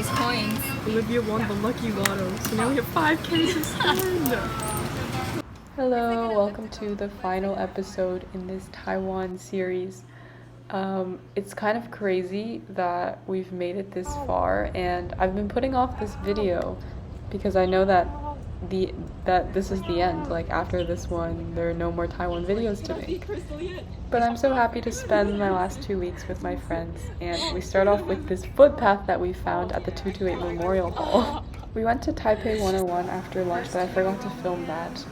these coins. Olivia won the lucky lotto, so now we have 5K to spend. Hello, welcome to the final episode in this Taiwan series. It's kind of crazy that we've made it this far, and I've been putting off this video because I know that this is the end. Like, after this one, there are no more Taiwan videos to make. But I'm so happy to spend my last 2 weeks with my friends, and we start off with this footpath that we found at the 228 Memorial Hall. We went to Taipei 101 after lunch, but I forgot to film that.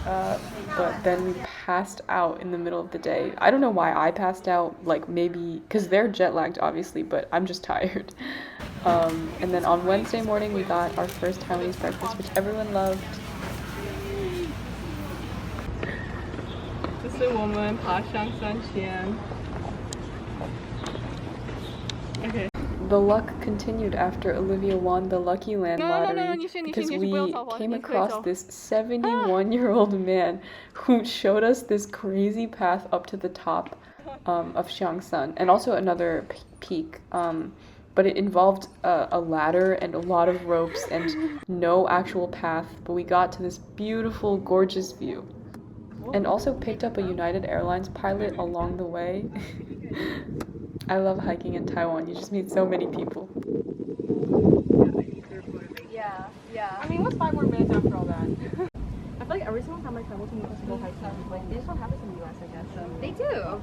But then we passed out in the middle of the day. I don't know why I passed out, like maybe, because they're jet lagged obviously, but I'm just tired. And then on Wednesday morning we got our first Taiwanese breakfast, which everyone loved. This is 我们爬上山前. Okay. The luck continued after Olivia won the Lucky Land lottery because we came across this 71-year-old man who showed us this crazy path up to the top of Xiangshan, and also another peak. But it involved a ladder and a lot of ropes and no actual path, but we got to this beautiful, gorgeous view. And also picked up a United Airlines pilot along the way. I love hiking in Taiwan. You just meet so many people. Yeah. I mean, what's 5 more minutes after all that? I feel like every single time I travel to New Mexico hiking, like, they just don't have this in the US, I guess. So. They do.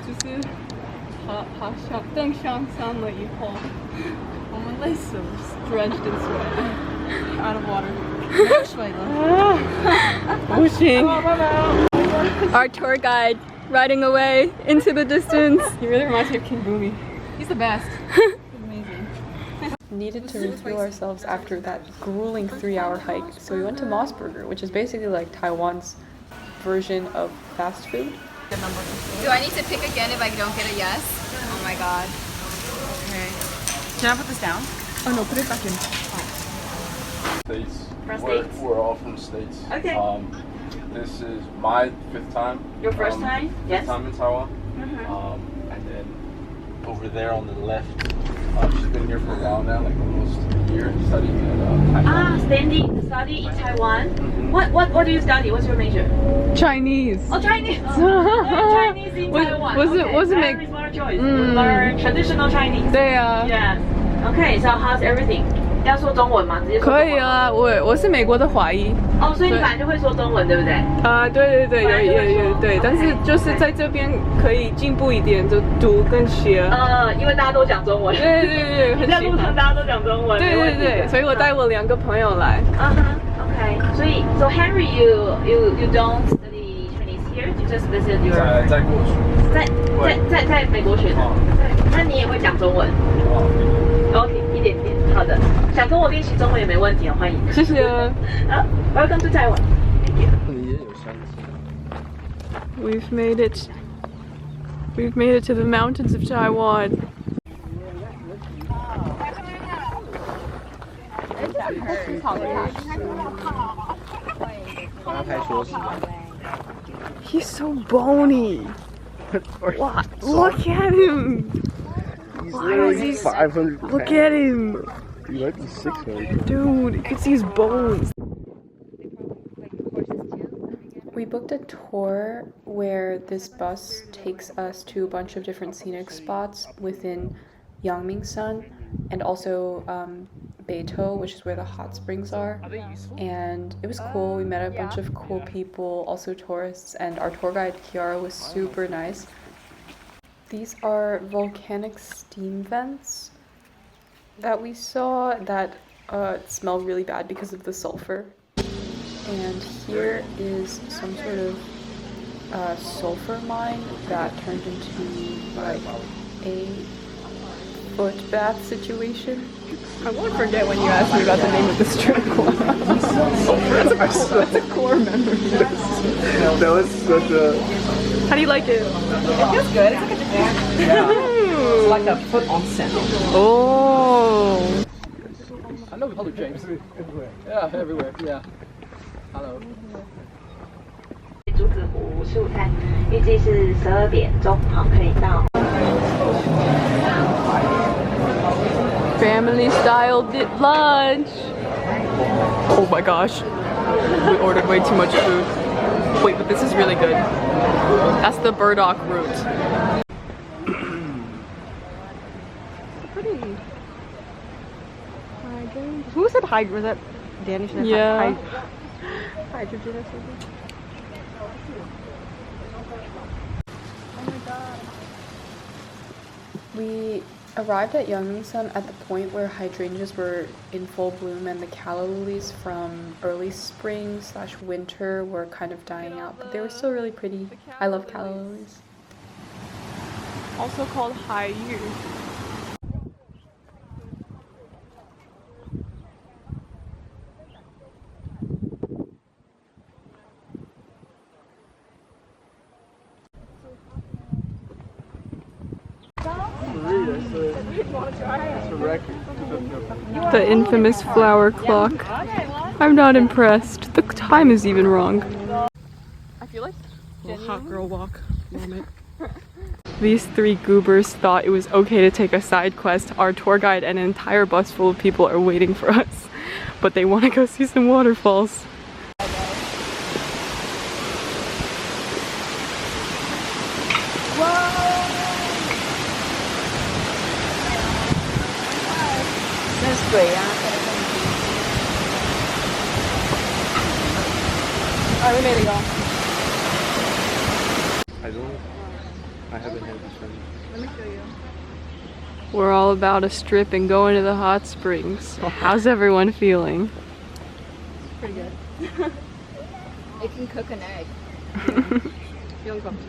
就是爬上登上山了以后，我们累死了 drenched in sweat, out of water. 没有水了。不行。Our tour guide riding away into the distance. He really reminds me of King Boomy. He's the best. Amazing. Needed to refuel ourselves after that grueling 3-hour hike, so we went to Moss Burger, which is basically like Taiwan's version of fast food. Do I need to pick again if I don't get a yes? Oh my god. Okay. Can I put this down? Oh no, put it back in. States. We're all from States. Okay. This is my 5th time. Your first time? Yes. 5th time in Taiwan. Mm-hmm. And then over there on the left, she's been here for a while now, like almost a year, studying at Taiwan. Study in Taiwan. Mm-hmm. What do you study? What's your major? Chinese. Oh, Chinese. Chinese in Taiwan. Was it very smart choice. Learn traditional Chinese. 对啊。 Yeah. Okay. So how's everything? 要说中文吗？直接说中文吗？可以啊，我是美国的华裔。哦，所以你本来就会说中文，对不对？对，有对，但是就是在这边可以进步一点，就读跟学。因为大家都讲中文。对，很在路上大家都讲中文。对，所以我带我2个朋友来。Okay. 所以 So Henry, you don't study Chinese here? You just visit your. 在过去。在美国学的。那你也会讲中文？OK， 一点点。好的，想跟我练习中文也没问题哦，欢迎。谢谢。Welcome to Taiwan. Thank you. We've made it. We've made it to the mountains of Taiwan. He's so bony. Wow, look at him. He's literally 500 pounds. Look at him. He might be 600. Dude, you can see his bones. We booked a tour where this bus takes us to a bunch of different scenic spots within Yangmingshan and also Beito, which is where the hot springs are. And it was cool. We met a bunch of cool people, also tourists, and our tour guide Kiara was super nice. These are volcanic steam vents that we saw that smell really bad because of the sulfur. And here is some sort of sulfur mine that turned into like a foot bath situation. I won't forget when you asked me about the name of the strip club. That's a core memory. That was such a... How do you like it? It feels good. It's like a Japan. Yeah. It's like a foot onsen. Oh. I know Hello James. Yeah, everywhere. Yeah. Hello. 竹子湖素餐预计是12点钟，好，可以到。Family style lunch. Oh my gosh. We ordered way too much food. Wait, but this is really good. That's the burdock root. Pretty. Hydrogen. Who said hydrogen? Was that Danny? Said Yeah. Hydrogen or something? We arrived at Yeongsan at the point where hydrangeas were in full bloom and the calla lilies from early spring/winter were kind of dying out, but they were still really pretty. I love calla lilies. Also called Haiyu. The infamous flower clock. I'm not impressed. The time is even wrong. I feel like Hot girl walk moment. these three goobers thought it was okay to take a side quest. Our tour guide and an entire bus full of people are waiting for us, but they want to go see some waterfalls. Alright, we made it, y'all. I haven't had this one. Let me show you. We're all about a strip and going to the hot springs. How's everyone feeling? Pretty good. It can cook an egg. Feeling pumped.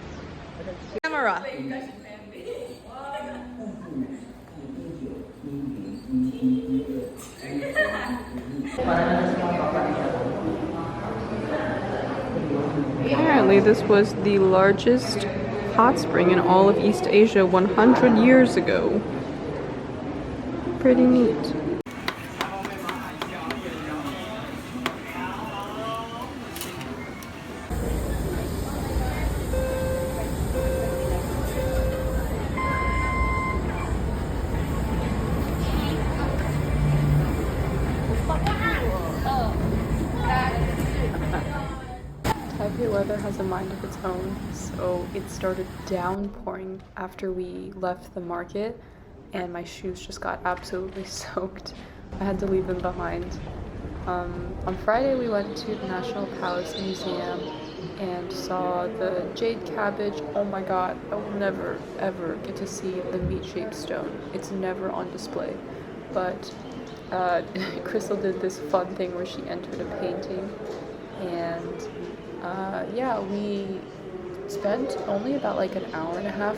Camera. Apparently this was the largest hot spring in all of East Asia 100 years ago. Pretty neat. Taipei weather has a mind of its own, so it started downpouring after we left the market, and my shoes just got absolutely soaked. I had to leave them behind. On Friday we went to the National Palace Museum and saw the jade cabbage. Oh my god, I will never ever get to see the meat-shaped stone. It's never on display. But Crystal did this fun thing where she entered a painting, and yeah, we spent only about like an hour and a half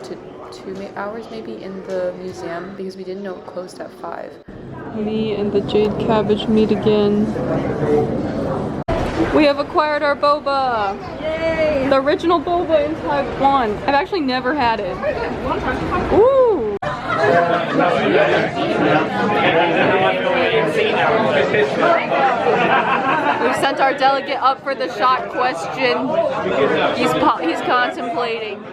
to 2 hours maybe in the museum because we didn't know it closed at 5. Me and the jade cabbage meet again. We have acquired our boba! Yay! The original boba in Taiwan. I've actually never had it. Ooh! We've sent our delegate up for the shot question. He's contemplating.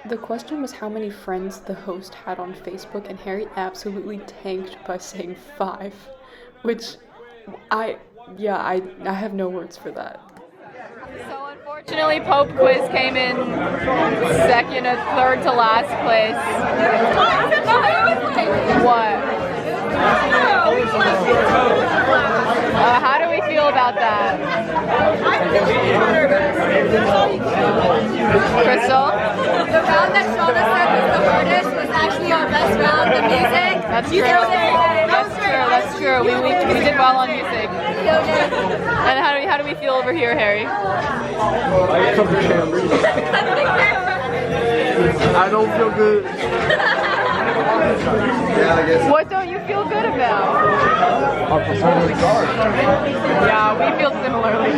The question was how many friends the host had on Facebook, and Harry absolutely tanked by saying 5, which I have no words for that. So unfortunately, Pope Quiz came in second or third to last place. What? How do we feel about that? Crystal? The round that Shauna said was the hardest was actually our best round, the music. That's true. That's true. We did well on music. And how do we feel over here, Harry? I don't feel good. What don't you feel good about? Yeah, we feel similarly.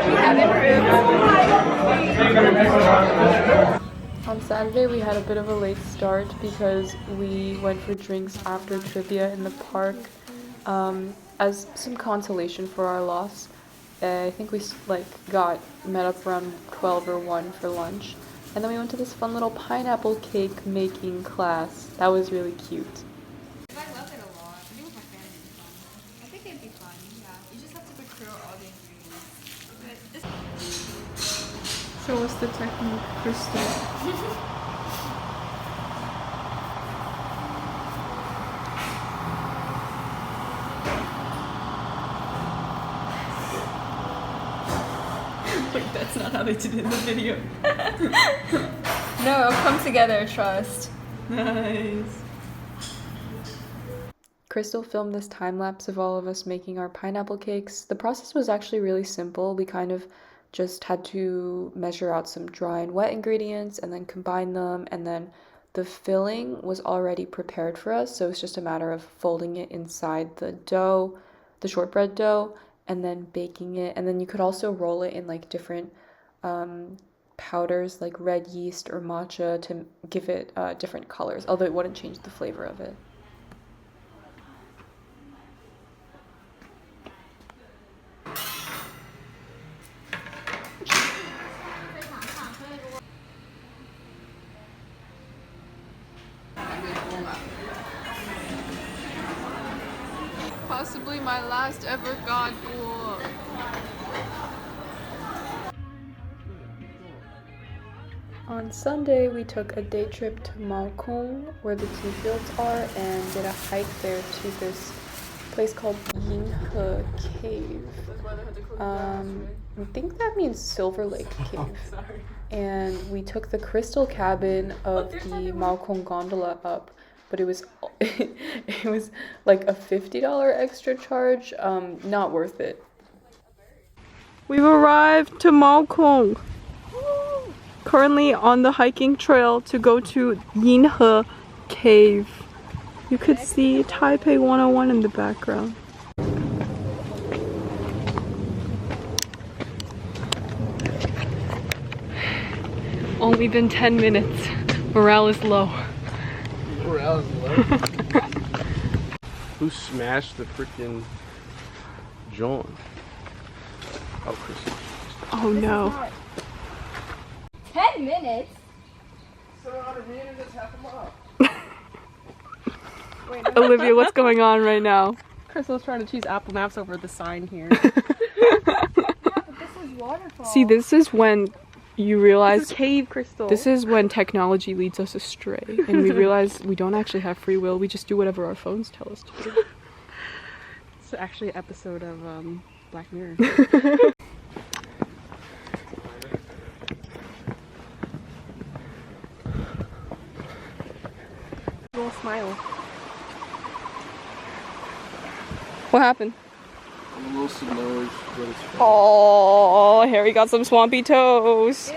We have improved. On Saturday we had a bit of a late start because we went for drinks after trivia in the park. As some consolation for our loss, I think we met up around 12 or 1 for lunch. And then we went to this fun little pineapple cake making class. That was really cute. What's the technique, Crystal? Wait, that's not how they did it in the video. No, it'll come together, trust. Nice. Crystal filmed this time lapse of all of us making our pineapple cakes. The process was actually really simple. We kind of just had to measure out some dry and wet ingredients and then combine them, and then the filling was already prepared for us, so it's just a matter of folding it inside the dough, the shortbread dough, and then baking it. And then you could also roll it in like different powders like red yeast or matcha to give it different colors, although it wouldn't change the flavor of it. Possibly my last ever God book. On Sunday, we took a day trip to Malkong, where the tea fields are, and did a hike there to this place called Yinhe Cave. I think that means Silver Lake Cave. And we took the crystal cabin of the Malkong gondola up, but it was it was like a $50 extra charge. Not worth it. We've arrived to Malkong. Currently on the hiking trail to go to Yinhe Cave. You could see Taipei 101 in the background. Only been 10 minutes. Morale is low. Morale is low? Who smashed the freaking John? Oh, Chris. Oh no. 10 minutes? 700 meters, that's half a mile. Olivia, what's going on right now? Crystal's trying to choose Apple Maps over the sign here. Yeah, but this is waterfall. See, this is when you realize This is cave, Crystal. this is when technology leads us astray, and we realize we don't actually have free will. We just do whatever our phones tell us to do. It's actually an episode of Black Mirror. Little smile. What happened? I'm a little submerged, but it's fine. Oh, Harry got some swampy toes.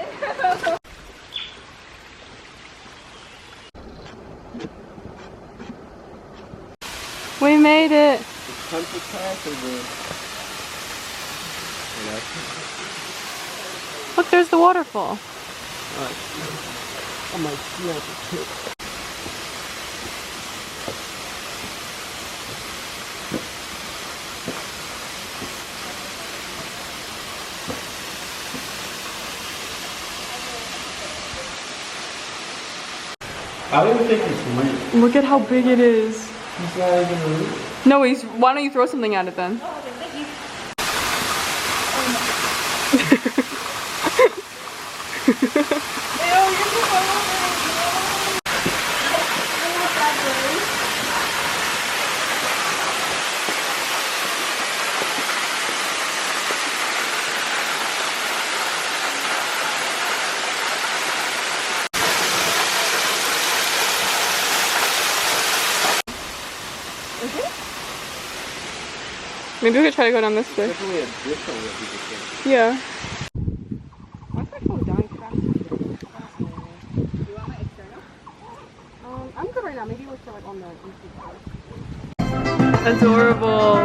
We made it. It's time for taco, bro. Look, there's the waterfall. I might snap a tip. I don't even think it's weird. Look at how big it is. He's not even real. No, why don't you throw something at it then? Maybe we could try to go down this way. Definitely a different way people think. Yeah. Why is my phone dying fast? Do you want my external? I'm good right now. Maybe we'll start like on the YouTube first. Adorable.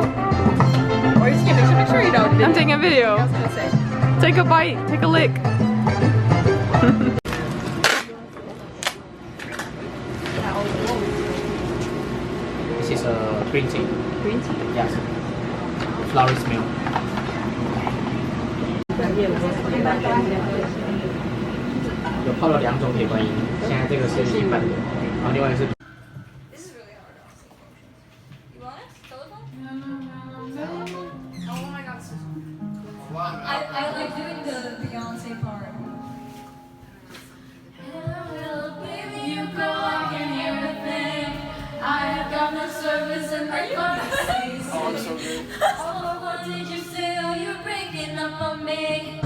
Or you just get make sure you know. I'm taking a video. I was gonna say. Take a bite. Take a lick. This is a green tea. Green tea. Yes. Flower smell. 有泡了2种铁观音，现在这个是100的，然后另外一个是。 This is really hard. You want it? Telephone? No. Oh my god, so I like doing the Beyonce part. service and my pharmacies. Oh, I'm so good. Oh, what did you say? Oh, you're breaking up on me.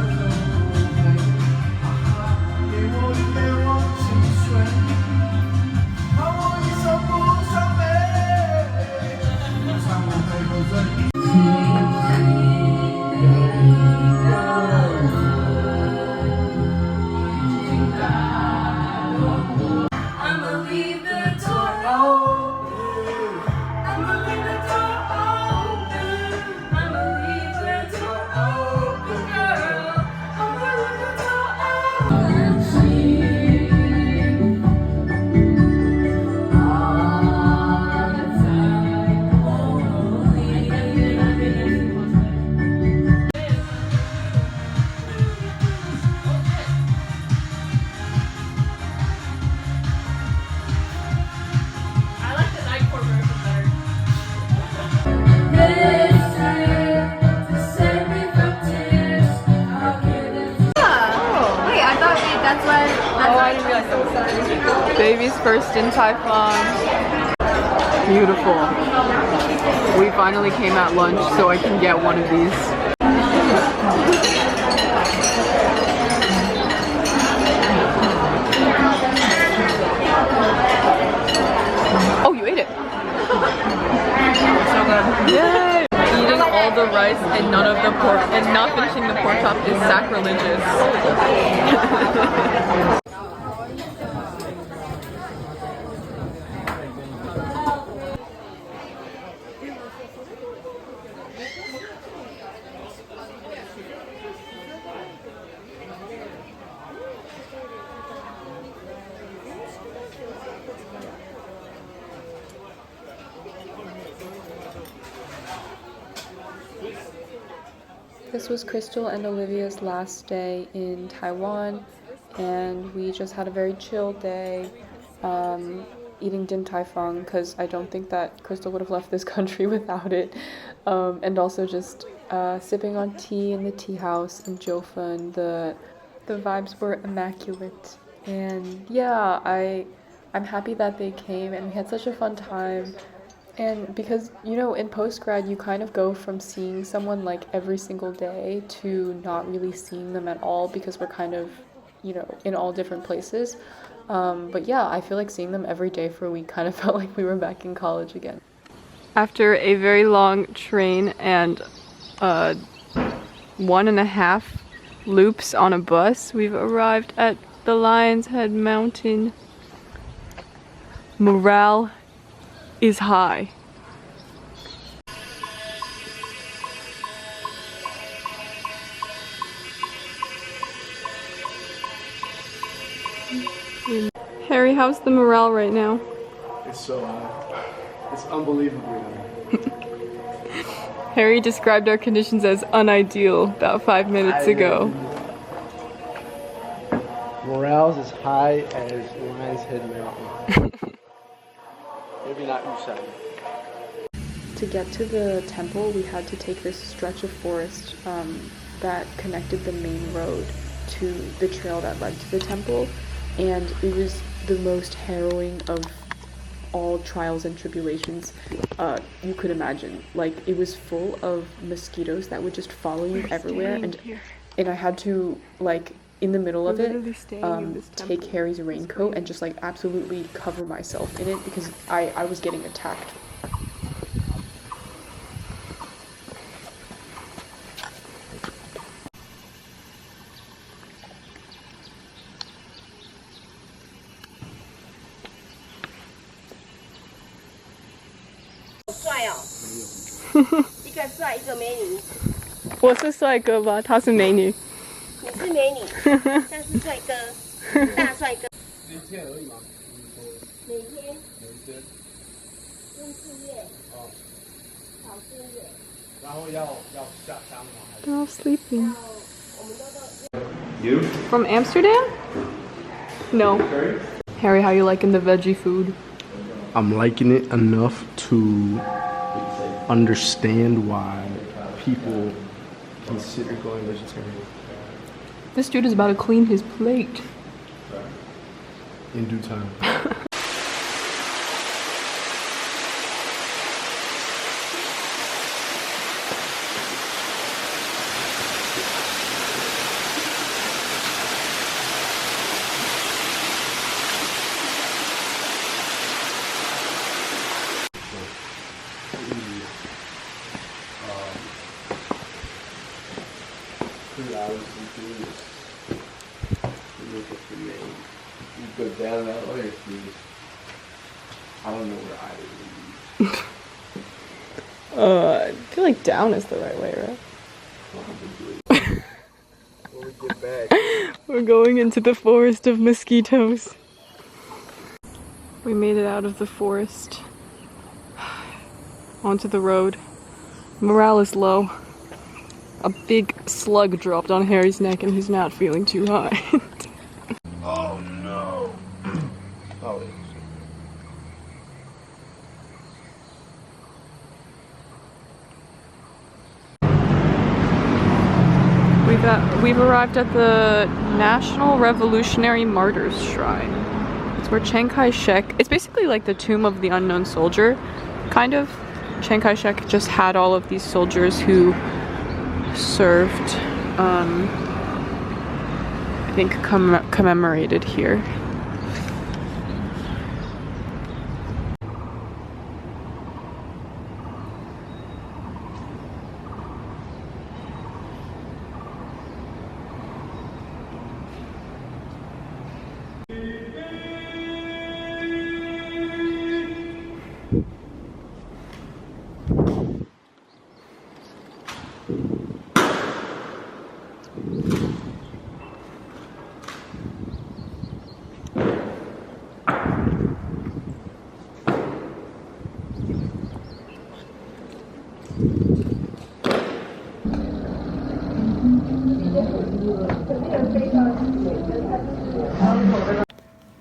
I'ma leave the door open. I'ma leave the door open. I'ma leave the door open, girl. I'ma leave the door Baby's first in Taiwan. Beautiful. We finally came at lunch so I can get one of these. Oh, you ate it. So good. Yay! Eating all the rice and none of the pork and not finishing the pork chop is sacrilegious. This was Crystal and Olivia's last day in Taiwan, and we just had a very chill day, eating Din Tai Fung because I don't think that Crystal would have left this country without it, and also just sipping on tea in the tea house in Jiufen. The vibes were immaculate, and yeah, I'm happy that they came and we had such a fun time. And because, you know, in postgrad, you kind of go from seeing someone like every single day to not really seeing them at all because we're kind of, you know, in all different places. But yeah, I feel like seeing them every day for a week kind of felt like we were back in college again. After a very long train and 1.5 loops on a bus, we've arrived at the Lion's Head Mountain. Morale is high. Harry, how's the morale right now? It's so high. It's unbelievably high. Harry described our conditions as unideal about 5 minutes ago. Morale's as high as Lion's Head Mountain. Maybe not Usagi. To get to the temple, we had to take this stretch of forest that connected the main road to the trail that led to the temple, and it was the most harrowing of all trials and tribulations you could imagine. Like, it was full of mosquitoes that would just follow you everywhere, and I had to, like, in the middle of it, take Harry's raincoat and just like absolutely cover myself in it because I was getting attacked.我是帅哥吧，他是美女。你是美女，但是帅哥，大帅哥。每天而已嘛。每天。每天。用树叶。哦。草树叶。然后要下山吗？ They're all sleeping. 我们都 You? From Amsterdam? No. Harry, how you liking the veggie food? I'm liking it enough to understand why people consider going vegetarian. This dude is about to clean his plate. In due time. 3 hours into this. Look at the name. You go down that way, please. I don't know where either leads. I feel like down is the right way, right? Probably. When we get back. We're going into the forest of mosquitoes. We made it out of the forest onto the road. Morale is low. A big slug dropped on Harry's neck and he's not feeling too high. Oh no! Oh, We've arrived at the National Revolutionary Martyrs Shrine. It's where Chiang Kai-shek, it's basically like the tomb of the unknown soldier, kind of. Chiang Kai-shek just had all of these soldiers who served, I think commemorated here.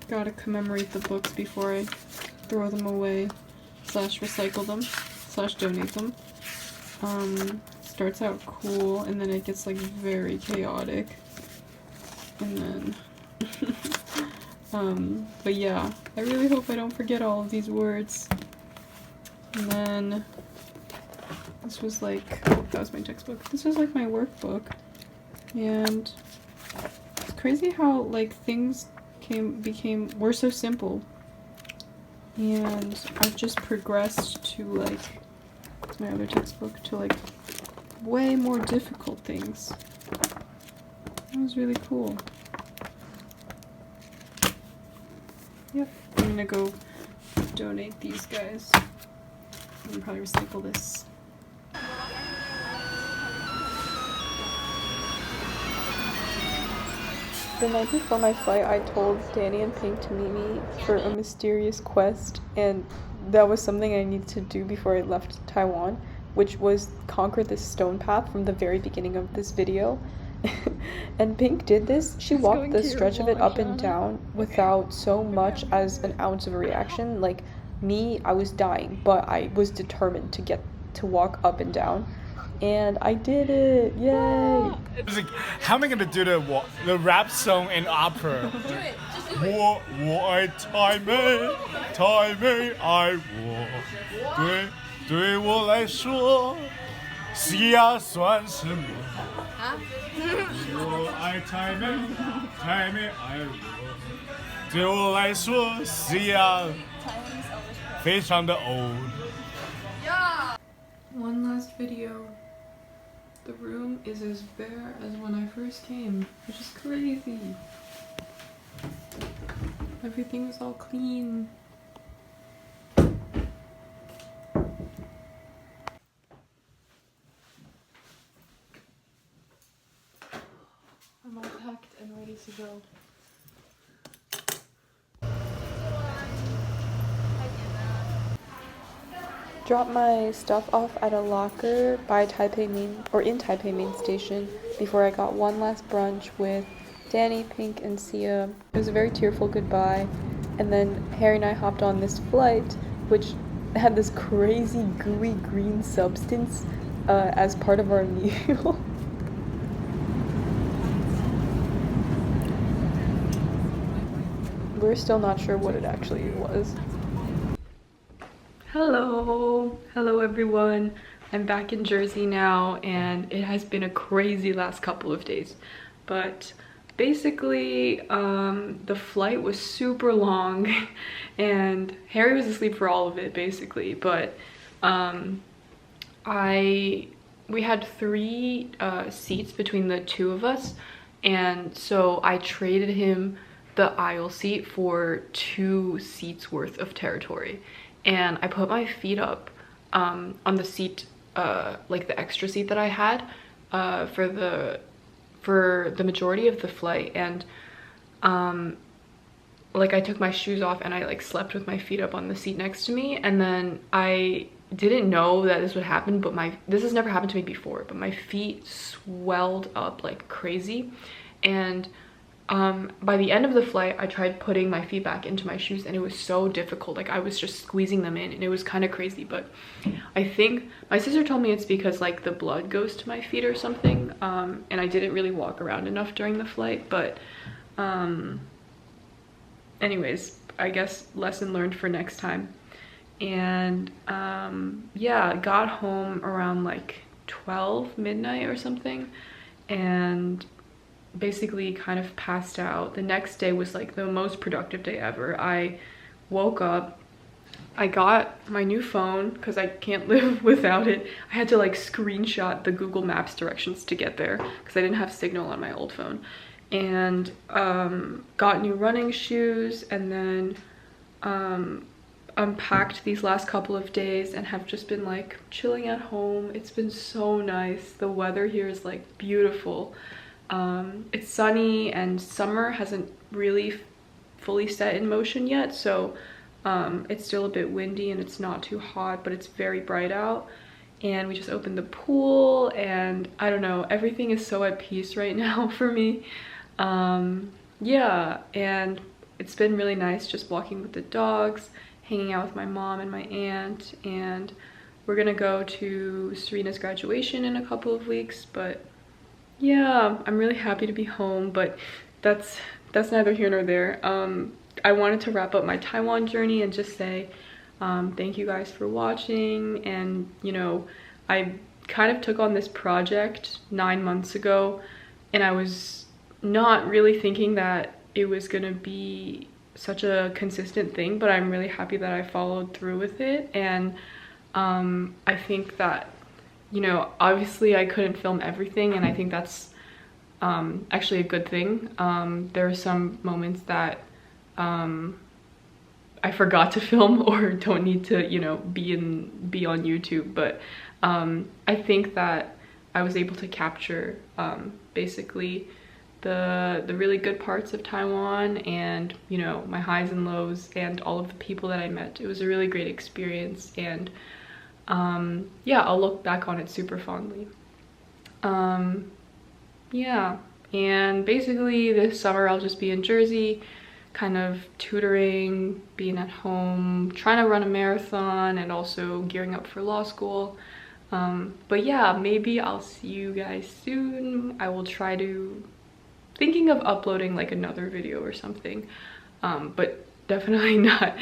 Gotta commemorate the books before I throw them away, slash recycle them, slash donate them. Starts out cool and then it gets like very chaotic. And then, but yeah, I really hope I don't forget all of these words. And then, this was like, that was my textbook. This was like my workbook. And it's crazy how like things were so simple, and I've just progressed to like, it's my other textbook, to like way more difficult things. That was really cool. Yep, I'm gonna go donate these guys. I'm gonna probably recycle this. The night before my flight, I told Danny and Pink to meet me for a mysterious quest, and that was something I needed to do before I left Taiwan, which was conquer this stone path from the very beginning of this video. And Pink did this. She walked the stretch of it up and down without so much as an ounce of a reaction. Like me, I was dying, but I was determined to walk up and down. And I did it! Yay! It's like, how am I gonna do the rap song in opera? Do it. Just do it. 我爱台美，台美爱我，对我来说，西亚算什么？我爱台美，台美爱我，对我来说，西亚非常的 old。 One last video. The room is as bare as when I first came, which is crazy. Everything is all clean. I'm all packed and ready to go. Dropped my stuff off at a locker by Taipei Main, or in Taipei Main Station, before I got one last brunch with Danny, Pink, and Sia. It was a very tearful goodbye, and then Harry and I hopped on this flight, which had this crazy gooey green substance as part of our meal. We're still not sure what it actually was. Hello everyone. I'm back in Jersey now, and it has been a crazy last couple of days, but basically the flight was super long and Harry was asleep for all of it basically, but we had 3 seats between the 2 of us, and so I traded him the aisle seat for 2 seats worth of territory, and I put my feet up on the seat, like the extra seat that I had for the majority of the flight. And like I took my shoes off and I like slept with my feet up on the seat next to me, and then I didn't know that this would happen, but this has never happened to me before, but my feet swelled up like crazy. And by the end of the flight, I tried putting my feet back into my shoes, and it was so difficult. Like I was just squeezing them in, and it was kind of crazy. But I think my sister told me it's because like the blood goes to my feet or something, and I didn't really walk around enough during the flight. But anyways, I guess lesson learned for next time. And yeah, got home around like 12 midnight or something, and basically kind of passed out. The next day was like the most productive day ever. I woke up, I got my new phone because I can't live without it. I had to like screenshot the Google Maps directions to get there because I didn't have signal on my old phone, and got new running shoes, and then unpacked these last couple of days and have just been like chilling at home. It's been so nice. The weather here is like beautiful. It's sunny, and summer hasn't really fully set in motion yet, so it's still a bit windy and it's not too hot, but it's very bright out. And we just opened the pool, and I don't know, everything is so at peace right now for me. Yeah, and it's been really nice just walking with the dogs, hanging out with my mom and my aunt, and we're gonna go to Serena's graduation in a couple of weeks. But yeah, I'm really happy to be home, but that's neither here nor there. I wanted to wrap up my Taiwan journey and just say thank you guys for watching. And you know, I kind of took on this project 9 months ago, and I was not really thinking that it was gonna be such a consistent thing, but I'm really happy that I followed through with it. And I think that, you know, obviously I couldn't film everything, and I think that's actually a good thing. There are some moments that I forgot to film or don't need to, you know, be on YouTube, but I think that I was able to capture basically the really good parts of Taiwan, and you know, my highs and lows, and all of the people that I met. It was a really great experience, and yeah, I'll look back on it super fondly. Yeah, and basically this summer I'll just be in Jersey, kind of tutoring, being at home, trying to run a marathon, and also gearing up for law school. But yeah, maybe I'll see you guys soon. I will try to, thinking of uploading like another video or something, but definitely not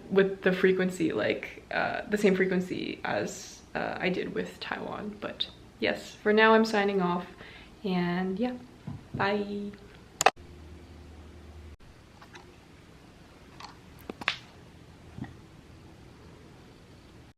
with the frequency, like the same frequency as I did with Taiwan. But yes, for now I'm signing off, and yeah, bye.